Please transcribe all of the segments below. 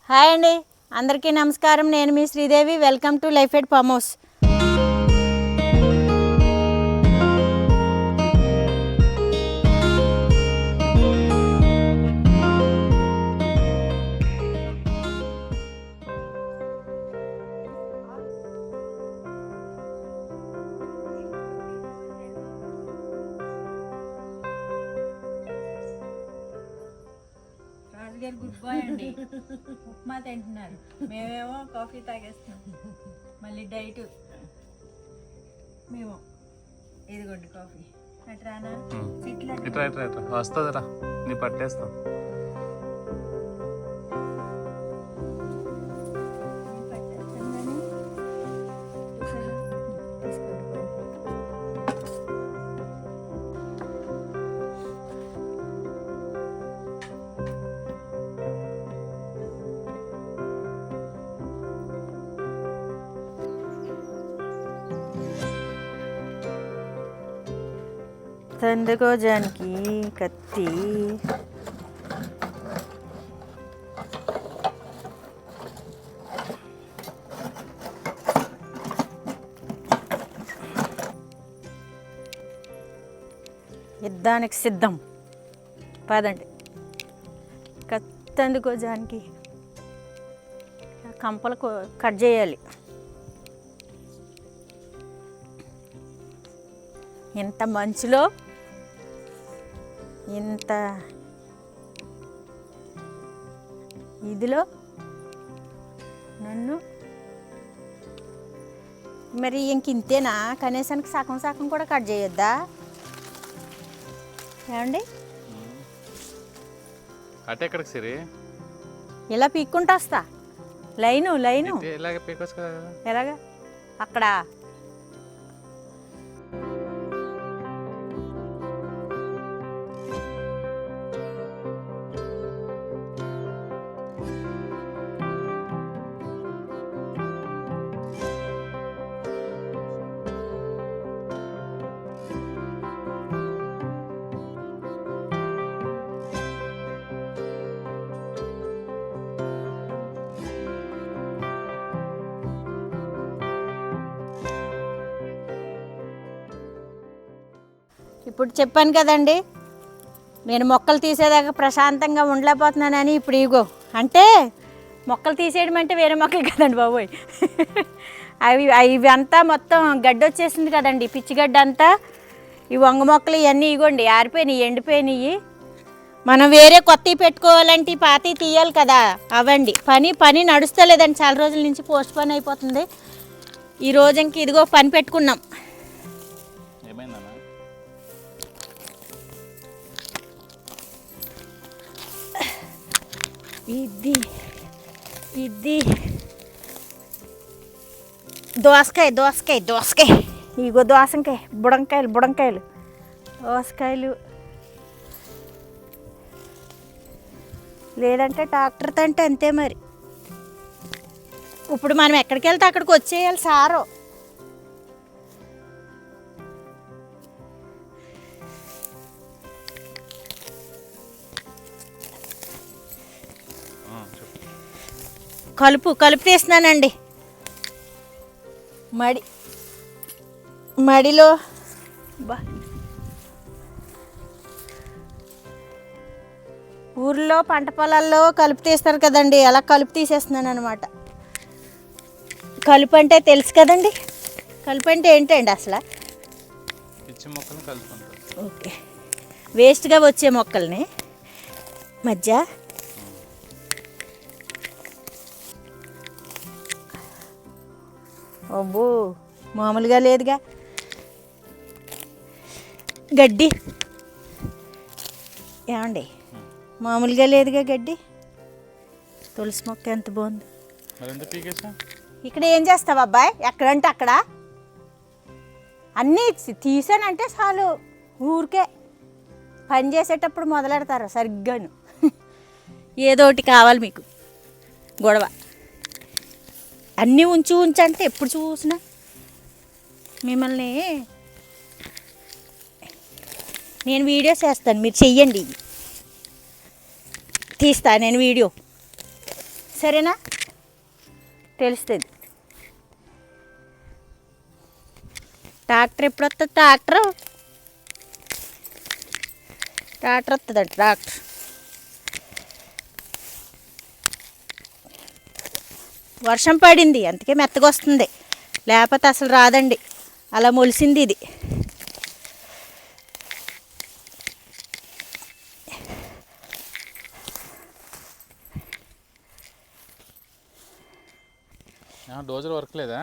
Hi అండి, అందరికీ నమస్కారం. నేను మీ Sridevi. Welcome to life at farm house. రాజుగారు గుడ్ బాయ్ అండి. ఉప్మా తింటున్నారు, మేమేమో కాఫీ తాగేస్తున్నాం. మళ్ళీ డైట్ మేము. ఇదిగోండి కాఫీ. అట్రానా ఇట్రా వస్తుందిరా, నీ పట్టేస్తాం. ఎందుకో జానికి కత్తి యుద్ధానికి సిద్ధం. పదండి. కత్తి ఎందుకో జానికి కంపలు కట్ చేయాలి. ఇంత మంచులో ఇంత ఇదిలో నన్ను మరి ఇంతేనా? కనీసానికి సగం సగం కూడా కట్ చేయొద్దా ఏమండి? అంటే ఎక్కడికి సిరి ఇలా పీక్కుంటూ వస్తా. లైను ఇలాగే పీకొచ్చు కదా. ఎలాగా? అక్కడ ఇప్పుడు చెప్పాను కదండి, నేను మొక్కలు తీసేదాకా ప్రశాంతంగా ఉండలేకపోతున్నానని. ఇప్పుడు ఇగో అంటే మొక్కలు తీసేయడం అంటే వేరే మొక్కలు కదండి బాబోయ్. ఇవి అంతా మొత్తం గడ్డి వచ్చేసింది కదండి, పిచ్చి గడ్డి అంతా. ఈ వంగ మొక్కలు ఇవన్నీ ఇగోండి ఆరిపోయినాయి, ఎండిపోయినాయి. మనం వేరే కొత్తవి పెట్టుకోవాలంటే పాతవి తీయాలి కదా. అవండి పని నడుస్తలేదండి, చాలా రోజుల నుంచి పోస్ట్ పోన్ అయిపోతుంది. ఈ రోజు ఇంక ఇదిగో పని పెట్టుకున్నాం. ఇది దోసకాయ. ఇగో దోసకాయ, బుడంకాయలు, దోసకాయలు. లేదంటే ట్రాక్టర్ తంటే అంతే మరి. ఇప్పుడు మనం ఎక్కడికి వెళ్తే అక్కడికి వచ్చేయాలి సారు. కలుపు తీస్తున్నానండి. మడిలో ఊర్లో పంట పొలాల్లో కలుపు తీస్తారు కదండి, అలా కలుపు తీసేస్తున్నాను అనమాట. కలుపు అంటే తెలుసు కదండి. కలుపు అంటే ఏంటండి అసలు? ఓకే, వేస్ట్గా వచ్చే మొక్కల్ని మధ్య అబ్బో మామూలుగా లేదుగా గడ్డి. ఏమండి మామూలుగా లేదుగా గడ్డి. తులసి మొక్క ఎంత బాగుంది. ఇక్కడ ఏం చేస్తావు అబ్బాయి? ఎక్కడంటే అక్కడ అన్నీ తీసానంటే చాలు. ఊరికే పని చేసేటప్పుడు మొదలెడతారు సరిగ్గాను. ఏదో ఒకటి కావాలి మీకు గొడవ. అన్నీ ఉంచంటే ఎప్పుడు చూసినా మిమ్మల్ని నేను వీడియో చేస్తాను, మీరు చెయ్యండి. తీస్తా నేను వీడియో. సరేనా? తెలుస్తుంది. ట్రాక్టర్ ఎప్పుడు వస్తుంది? ట్రాక్టర్ వస్తుందండి. ట్రాక్టర్ వర్షం పడింది అందుకే మెత్తగా వస్తుంది, లేకపోతే అసలు రాదండి. అలా మొలిసింది ఇది. డోజర్ వర్క్ లేదా?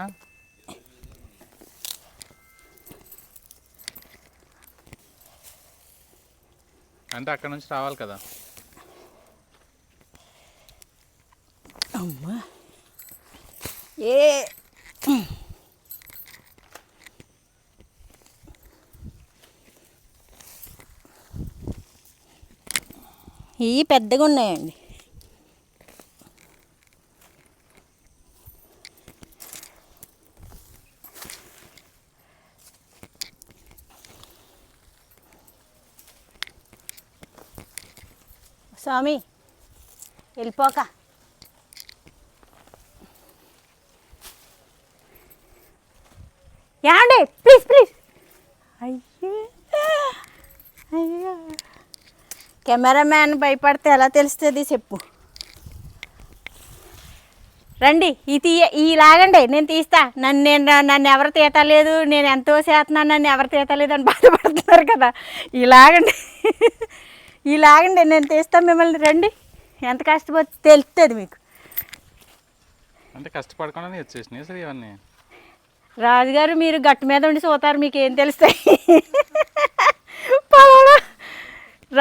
అంటే అక్కడ నుంచి రావాలి కదా. అమ్మా ఏ ఇవి పెద్దగా ఉన్నాయండి. స్వామి వెళ్ళిపోక. ఏమండి ప్లీజ్ ప్లీజ్. అయ్యో అయ్యో, కెమెరామ్యాన్ భయపడితే ఎలా తెలుస్తుంది చెప్పు. రండి ఈ లాగండి, నేను తీస్తా. నన్ను ఎవరు తీతలేదు, నేను ఎంతో చేస్తున్నాను, నన్ను ఎవరు తీతలేదు అని బాధపడుతున్నారు కదా. ఇలాగండి నేను తీస్తాను మిమ్మల్ని. రండి, ఎంత కష్టపడి తెలుస్తుంది మీకు. అంటే కష్టపడకుండా వచ్చేసినాయి సరే ఇవన్నీ. రాజుగారు మీరు గట్టు మీద ఉండి చూతారు, మీకు ఏం తెలుస్తాయి.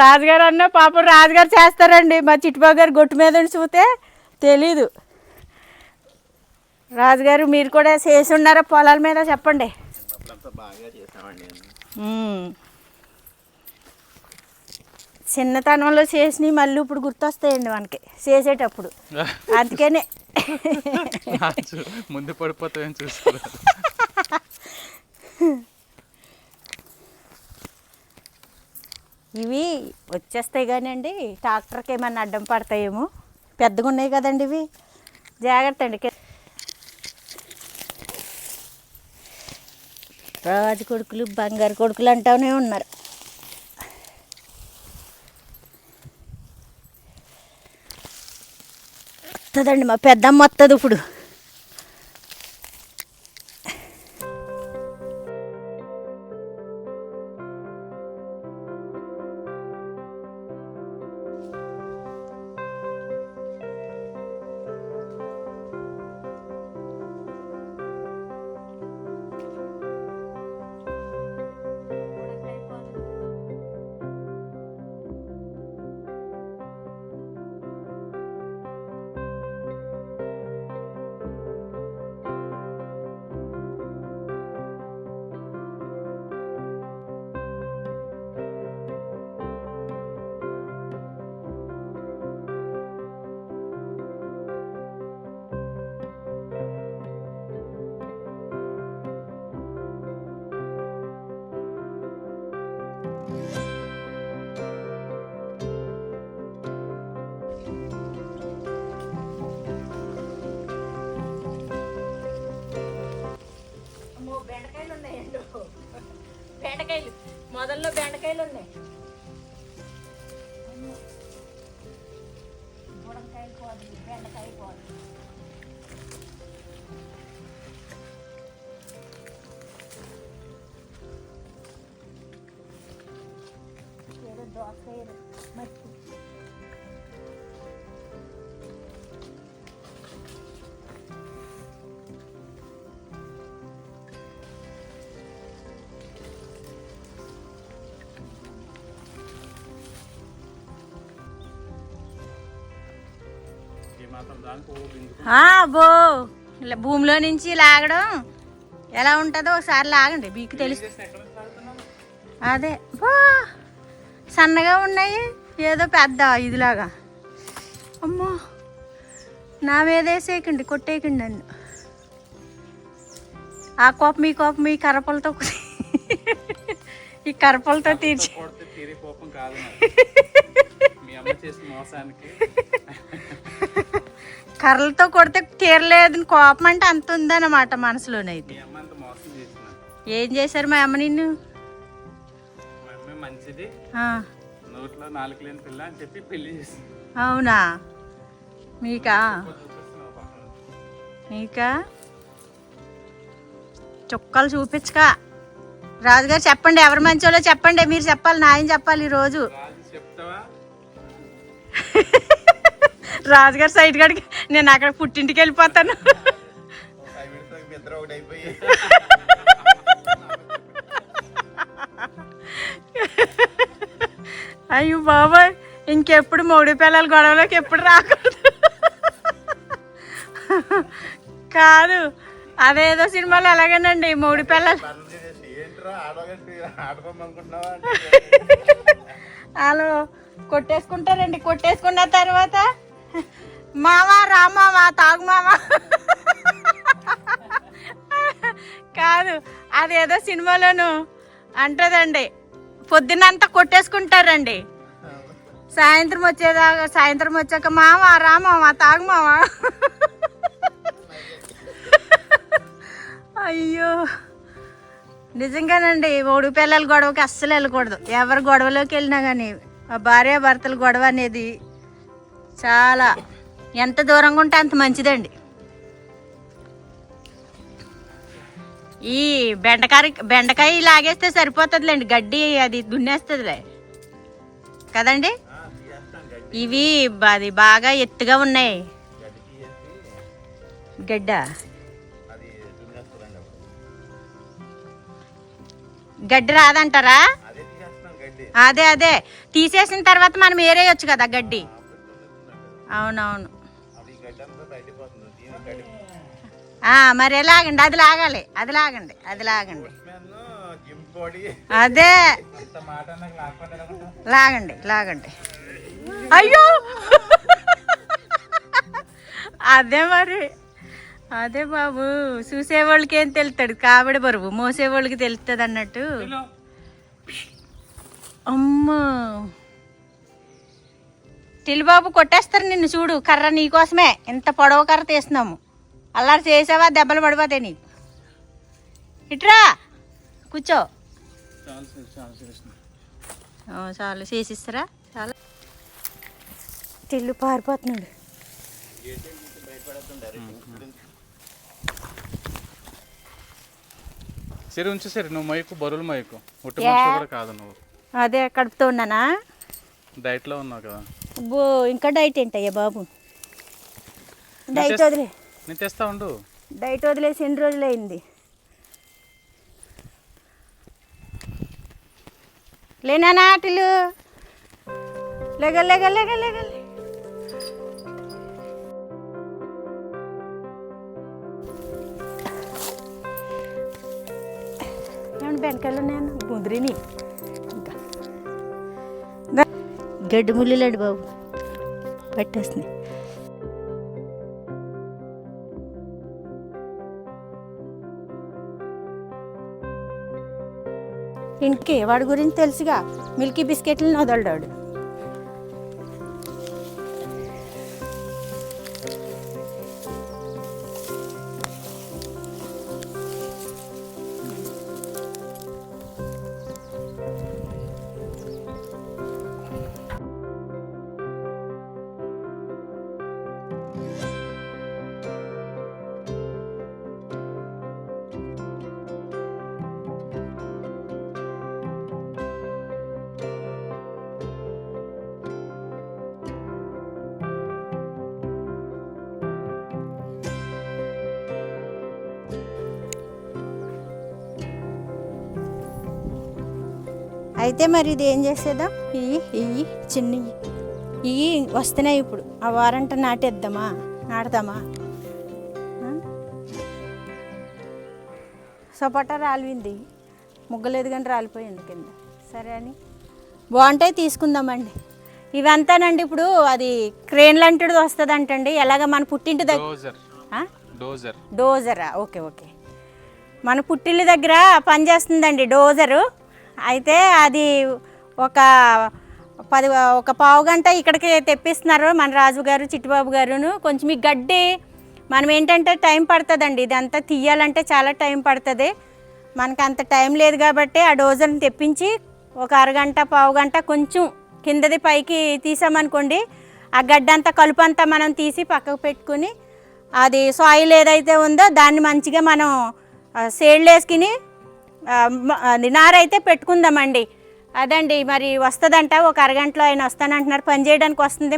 రాజుగారు అన్న పాపం రాజుగారు చేస్తారండి, మా చిట్టుబాబు గారు గొట్టు మీద ఉండి చూస్తే తెలీదు. రాజుగారు మీరు కూడా చేసి ఉన్నారా పొలాల మీద? చెప్పండి. చిన్నతనంలో చేసినవి మళ్ళీ ఇప్పుడు గుర్తొస్తాయండి మనకి చేసేటప్పుడు. అందుకనే ముందు పడిపోతాయని చూస్తున్నారు. ఇవి వచ్చేస్తాయి కానీ అండి, ట్రాక్టర్కి ఏమన్నా అడ్డం పడతాయేమో. పెద్దగా ఉన్నాయి కదండి ఇవి, జాగ్రత్త అండి. రాజు కొడుకులు బంగారు కొడుకులు అంటూనే ఉన్నారు. వస్తుందండి మా పెద్దమ్మ వస్తుంది ఇప్పుడు. బెండకాయలు ఉన్నాయండి, బెండకాయలు మొదల్లో బెండకాయలు ఉన్నాయి. బుడంకాయలు పోదు, బెండకాయ పోదు. ఏదో దోసకాయ మట్టి. బో భూమిలో నుంచి లాగడం ఎలా ఉంటుందో ఒకసారి లాగండి, మీకు తెలుసు. అదే బా సన్నగా ఉన్నాయి, ఏదో పెద్ద ఇదిలాగా. అమ్మో, నా మీద వేసేయకండి, కొట్టేయకండి నన్ను. ఆ కోపం ఈ కోపం ఈ కరపలతో ఈ కరపలతో తీర్చి కర్రలతో కొడితే తీరలేదని కోపం అంటే అంత ఉందన్నమాట మనసులోనైతే. మీ అమ్మ అంత మోసం చేసిన. ఏం చేశారు మా అమ్మ నిన్ను? మా అమ్మ మంచిది, ఆ, నోట్లో నాలుగు లేని పిల్ల అని చెప్పి పెళ్లి చేసింది. అవునా? మీకా మీకా చుక్కలు చూపించక రాజుగారు చెప్పండి, ఎవరు మంచోళ్ళో చెప్పండి. మీరు చెప్పాలి, నాయన చెప్పాలి ఈరోజు. రాజు చెప్తావా? రాజుగారు సైడ్ గడికి నేను అక్కడ పుట్టింటికి వెళ్ళిపోతాను. అయ్యో బాబాయ్, ఇంకెప్పుడు మౌడి పిల్లల గొడవలోకి ఎప్పుడు రాకూడదు. కాదు, అదేదో సినిమాలో అలాగేనండి, మౌడి పిల్లలు వాళ్ళు కొట్టేసుకుంటారండి. కొట్టేసుకున్న తర్వాత మావా రామావా తాగు మావా. కాదు, అదేదో సినిమాలోను అంటదండి, పొద్దున్నంతా కొట్టేసుకుంటారండి, సాయంత్రం వచ్చాక మావా రామావా తాగు మావా. అయ్యో నిజంగానండి, మూడు పిల్లల గొడవకి అస్సలు వెళ్ళకూడదు. ఎవరు గొడవలోకి వెళ్ళినా కానీ ఆ భార్యాభర్తల గొడవ అనేది చాలా ఎంత దూరంగా ఉంటే అంత మంచిదండి. ఈ బెండకాయ లాగేస్తే సరిపోతుందిలేండి, గడ్డి అది దున్నేస్తుందిలే కదండి. ఇవి అది బాగా ఎత్తుగా ఉన్నాయి. గడ్డ గడ్డి రాదంటారా? అదే తీసేసిన తర్వాత మనం ఏరేయచ్చు కదా గడ్డి. అవునవును. మరి ఎలాగండి, అది లాగాలి, అది లాగండి, అది లాగండి, అదే లాగండి లాగండి. అయ్యో అదే మరి, అదే బాబు, చూసేవాళ్ళకి ఏం తెలుస్తాడు, కాబడి బరువు మోసేవాళ్ళకి తెలుస్తుంది అన్నట్టు. అమ్మా బాబు కొట్టేస్తారు నిన్ను, చూడు కర్ర నీకోసమే ఇంత పొడవ కర్ర తీస్తున్నాము. అల్లారు చేసావా దెబ్బలు పడిపోతాయి నీకు. ఇట్రా కూర్చో. చాలు చేసిస్తారా? చాలా తిల్లు పారిపోతున్నాడు. సరే ఉంచు, సరే నువ్వు మైకు బరువులు మైకు ఒట్టి మనిషి కూడా కాదు నువ్వు. అదే కడుపుతో ఉన్నానా? డైట్లో ఉన్నావు కదా. అబ్బో ఇంకా డైట్ ఏంటయ్యా బాబు, డైట్ వదిలే. నేను తెస్తా ఉండు. డైట్ వదిలేసి ఎన్ని రోజులు అయింది? లేనా నాటిలు లేగ ఏమన్నా బెండకాయలు ఉన్నాయన్న ముదిరిని, ఇంకా గడ్డి ముళ్ళులాండి బాబు పట్టేస్తున్నాయి. ఇంటికి వాడి గురించి తెలుసుగా, మిల్కీ బిస్కెట్లను వదలడాడు. అయితే మరి ఇది ఏం చేసేద్దాం, ఇవి చిన్నవి ఇవి వస్తున్నాయి ఇప్పుడు, ఆ వారంట నాటేద్దామా, నాటుదామా? సపోటా రాలింది, ముగ్గలేదు కానీ రాలిపోయింది కింద. సరే అని బాగుంటాయి తీసుకుందామండి. ఇవంతానండి ఇప్పుడు అది క్రేన్ లాంటిది వస్తుంది అంటండి. ఎలాగ మన పుట్టింటి దగ్గర డోజరా? ఓకే మన పుట్టిల్లి దగ్గర పనిచేస్తుందండి డోజరు. అయితే అది ఒక ఒక పావు గంట ఇక్కడికి తెప్పిస్తున్నారు మన రాజు గారు చిట్టుబాబు గారును. కొంచెం ఈ గడ్డి మనం ఏంటంటే టైం పడుతుందండి, ఇదంతా తీయాలంటే చాలా టైం పడుతుంది. మనకు అంత టైం లేదు కాబట్టి ఆ డోజర్ని తెప్పించి ఒక అరగంట పావు గంట కొంచెం కిందది పైకి తీసామనుకోండి, ఆ గడ్డి అంతా కలుపు అంతా మనం తీసి పక్కకు పెట్టుకుని అది సాయిల్ ఏదైతే ఉందో దాన్ని మంచిగా మనం సేడ్లు వేసుకుని నారైతే పెట్టుకుందామండి. అదండి మరి వస్తుందంట, ఒక అరగంటలో ఆయన వస్తానంటున్నారు. పని చేయడానికి వస్తుంది,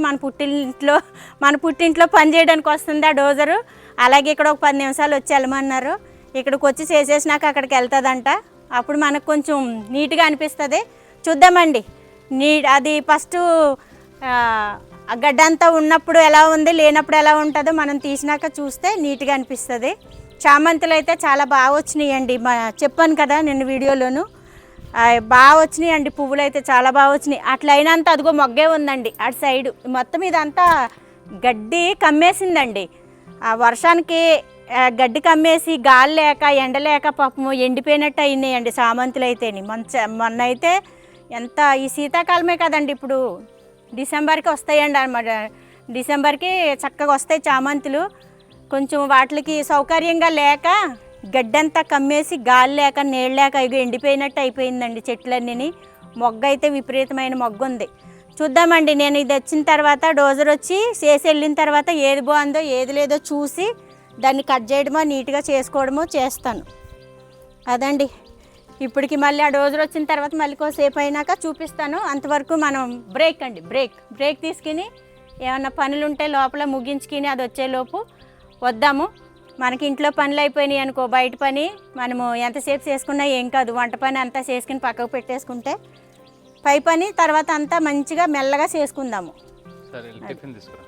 మన పుట్టింట్లో పని చేయడానికి వస్తుంది ఆ డోజరు. అలాగే ఇక్కడ ఒక 10 నిమిషాలు వచ్చి వెళ్ళమన్నారు. ఇక్కడికి వచ్చి చేసేసినాక అక్కడికి వెళ్తుందంట. అప్పుడు మనకు కొంచెం నీట్గా అనిపిస్తుంది. చూద్దామండి అది ఫస్ట్ ఆ గడ్డంతా ఉన్నప్పుడు ఎలా ఉంది, లేనప్పుడు ఎలా ఉంటుందో మనం తీసినాక చూస్తే నీట్గా అనిపిస్తుంది. చామంతులు అయితే చాలా బాగా వచ్చినాయండి, చెప్పాను కదా నేను వీడియోలోను. బాగా వచ్చినాయి అండి, పువ్వులు అయితే చాలా బాగా వచ్చినాయి. అట్లా అయినంత అదిగో మొగ్గే ఉందండి అటు సైడు. మొత్తం ఇదంతా గడ్డి కమ్మేసిందండి. ఆ వర్షానికి గడ్డి కమ్మేసి గాలి లేక ఎండ లేక పాపము ఎండిపోయినట్టు అయినాయండి చామంతులు అయితేని. మొన్న అయితే ఎంత ఈ శీతాకాలమే కదండి, ఇప్పుడు డిసెంబర్కి వస్తాయండి అన్నమాట. డిసెంబర్కి చక్కగా వస్తాయి చామంతులు. కొంచెం వాటికి సౌకర్యంగా లేక గడ్డంతా కమ్మేసి గాలి లేక నీళ్ళు లేక ఇగో ఎండిపోయినట్టు అయిపోయిందండి చెట్లన్నీ. మొగ్గ అయితే విపరీతమైన మొగ్గు ఉంది. చూద్దామండి, నేను ఇది వచ్చిన తర్వాత డోజర్ వచ్చి చేసి వెళ్ళిన తర్వాత ఏది బాగుందో ఏది లేదో చూసి దాన్ని కట్ చేయడమో నీట్గా చేసుకోవడమో చేస్తాను. అదండి, ఇప్పటికి మళ్ళీ ఆ డోజర్ వచ్చిన తర్వాత మళ్ళీ కొద్దిసేపు అయినాక చూపిస్తాను. అంతవరకు మనం బ్రేక్ తీసుకుని ఏమన్నా పనులు ఉంటే లోపల ముగించుకుని అది వచ్చేలోపు వద్దాము. మనకి ఇంట్లో పనులు అయిపోయినాయి అనుకో, బయట పని మనము ఎంతసేపు చేసుకున్నా ఏం కాదు. వంట పని అంతా చేసుకుని పక్కకు పెట్టేసుకుంటే పై పని తర్వాత అంతా మంచిగా మెల్లగా చేసుకుందాము. సరే, టిఫిన్ తీసుకురా.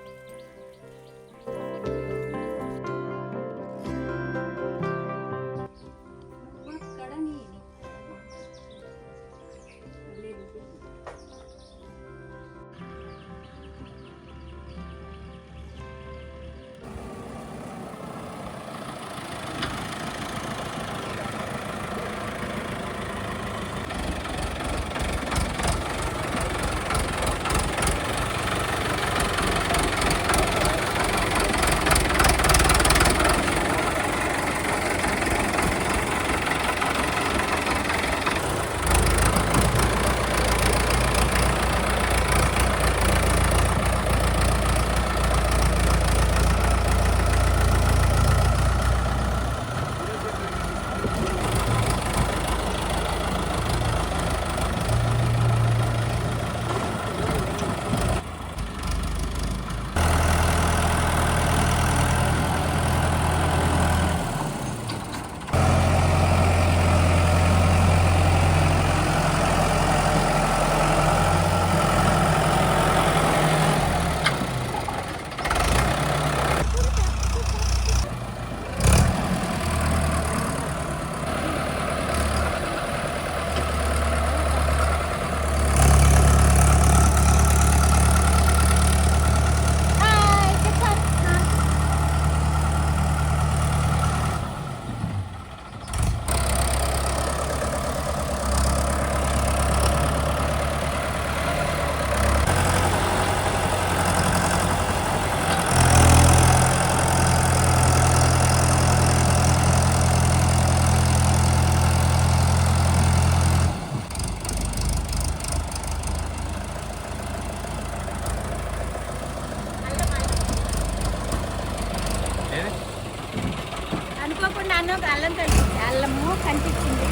అనుకోకుండా అల్లము కనిపించింది.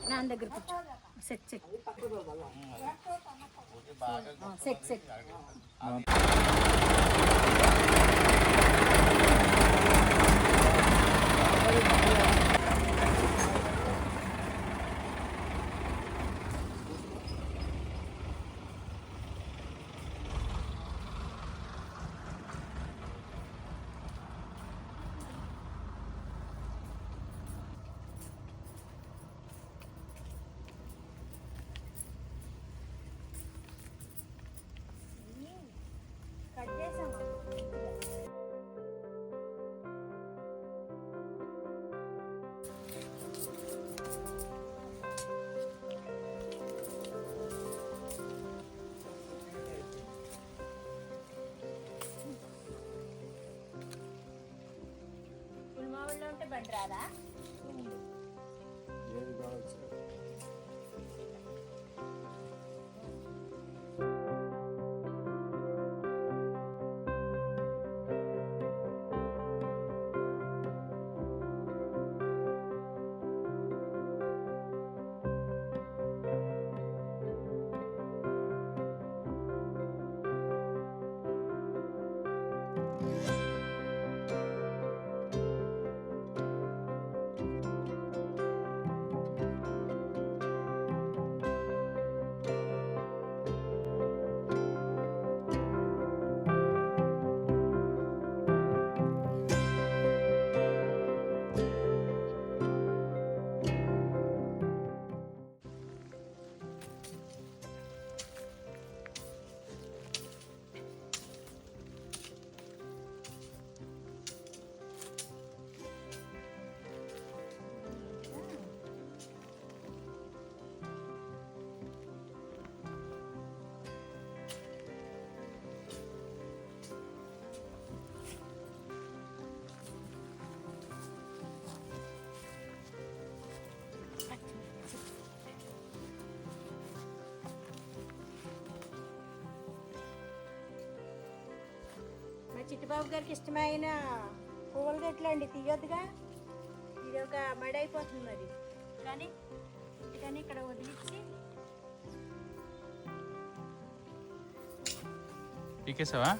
నా దగ్గర కూర్చో. సెట్ సెట్ సెట్ సెట్ బండి రాదా? ఏది కావచ్చు. మా చిట్టుబాబు గారికి ఇష్టమైన పువ్వులు చెట్లు అండి, తీయొద్దుగా. ఇది ఒక మడి అయిపోతుంది మరి, కానీ ఇక్కడ వదిలించి పీకేసావా?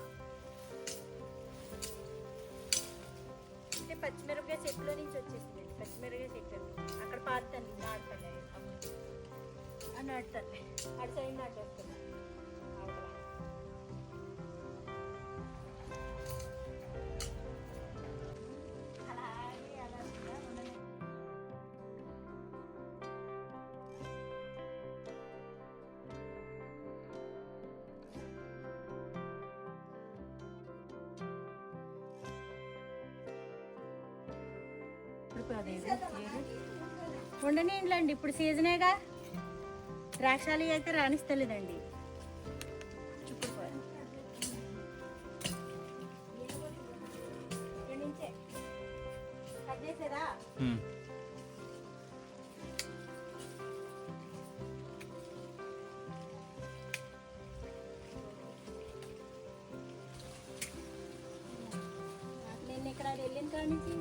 అంటే పచ్చిమిరపకాయ చెట్లో నుంచి వచ్చేసింది. పచ్చిమిరపకాయ చెట్లు అక్కడ పారుతాను, నాటుతాను నాటుతాను, అటు సైడ్ నాటేస్తాను. ఉండనిండి, ఇప్పుడు సీజనేగా. ద్రాక్షాలు అయితే రాణిస్తలేదండి. ఇక్కడి నుంచే కట్ చేసేదా? నేను ఇక్కడ వెళ్ళిన కాడి నుంచి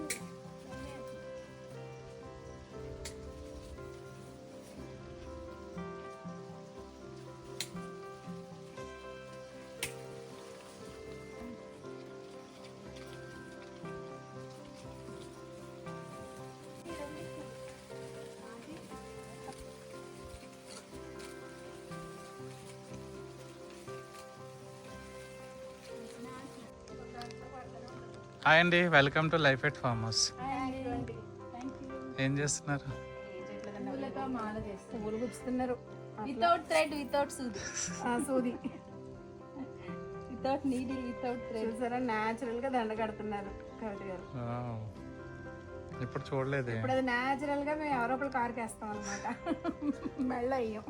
హాయ్ అండి, welcome to life at farm house. ఏం చేస్తున్నారు? పువ్వులు గుచ్చుతున్నారు. వితౌట్ థ్రెడ్, వితౌట్ సూది. సూది వితౌట్ నీడిల్, వితౌట్ థ్రెడ్. సరే, న్యాచురల్ గా దండ కడుతున్నారు కవిత గారు. ఇప్పుడు చూడలేదు. ఇప్పుడు అది న్యాచురల్ గా మేము ఎవరో ఒకరు కారుకి వేస్తాం అనమాట. మెళ్ళ అయ్యాం.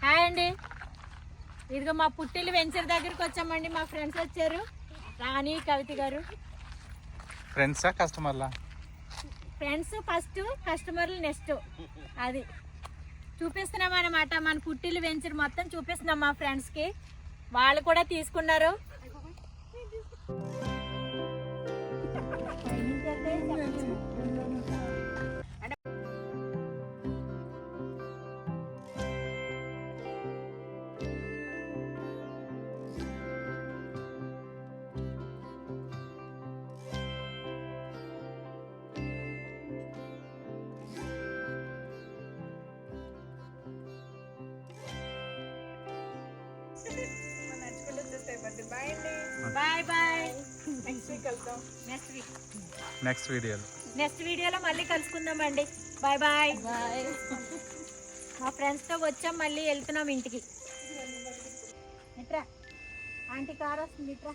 హాయ్ అండి, ఇదిగో మా పుట్టిల్లు వెంచర్ దగ్గరికి వచ్చామండి. మా ఫ్రెండ్స్ వచ్చారు, రాణి, కవిత గారు. ఫ్రెండ్సా కస్టమర్లా? ఫ్రెండ్స్ ఫస్ట్, కస్టమర్లు నెక్స్ట్. అది చూపిస్తున్నాం అన్నమాట. మన పుట్టిల్లు వెంచర్ మొత్తం చూపిస్తున్నాం మా ఫ్రెండ్స్కి. వాళ్ళు కూడా తీసుకున్నారు. నడుచుకుంటూ వచ్చేస్తాయి. బాయ్ అండి. Bye bye. నెక్స్ట్ వీక్ వెళ్తాం. నెక్స్ట్ వీడియోలో నెక్స్ట్ వీడియోలో మళ్ళీ కలుసుకుందామండి. Bye bye. మా ఫ్రెండ్స్తో వచ్చాం, మళ్ళీ వెళ్తున్నాం ఇంటికి. ఇట్రా ఆంటీ కార్ వస్తుంది, ఇట్రా.